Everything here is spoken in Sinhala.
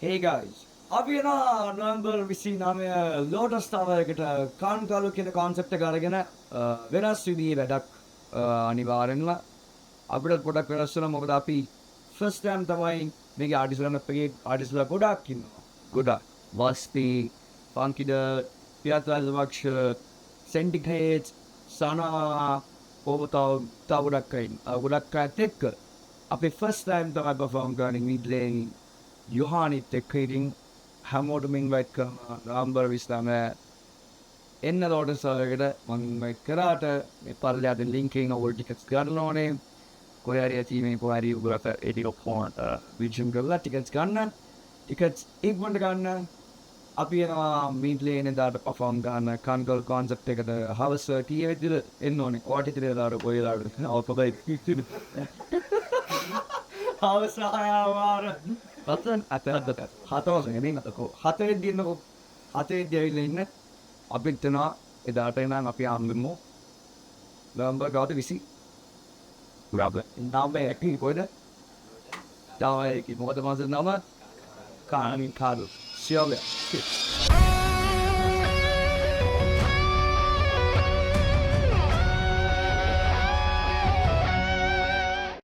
Hey guys, අපි එන නොවැම්බර් 29 ලෝටස් ටවර් එකට කාන්කාලු කියන concept එක අරගෙන වෙනස් විදිහේ වැඩක් අනිවාර්යෙන්ම අපිට පොඩක් වෙනස් වෙනවා. මොකද අපි first time තමයි මේකේ ආටිස්ට් ලාගේ ආටිස්ට්ලා ගොඩක් ඉන්නවා. ගොඩක් වස්ති පන්කිද පියාත්‍රාජවක්ෂ සෙන්ටිග්‍රේඩ් සනා තව ගොඩක් අයත් එක්ක අපි first time තමයි perform කරන්නේ. we playing යොහානිත් එක්ක ඉතින් හැමෝටම ඉන්වයිට් කරනවා නවම්බර් 29 එන්න ලෝටස් ටවර් එකට මම ඉන්වයිට් කරාට මේ පල්ලෙහාට ලින්ක් එකෙන් ඔයගොල්ලෝ ටිකට්ස් ගන්න ඕනේ. කොහේ හරි ඇතිමේ කොහේ හරි ඔයගොල්ලෝ ඒ ටික ඔක්කොම විජන් කරලා ටිකට්ස් ගන්න. ටිකට්ස් ඉක්මනට ගන්න. අපි යනවා මීඩ්ලේ එනදාට perform ගන්න කන්කල් concept එකට හවස ටී විදිහට එන්න ඕනේ. ඔයාට ඉතින් දාට කොහෙලාට අවපබයි හවස 6 ආවාර Patron අතට හතවස නෙමෙයි මතකෝ. හතරෙන් දිනනකො හතරෙන් දිවිලා ඉන්න අපිට තනවා එදාට නම් අපි හම්බෙමු. නවම්බර් 20 ග්‍රාබ්. නවම්බර් 1 කොහෙද? තවයි මොකද මාසෙ නම? කාණි කාඩු. සියල්ල.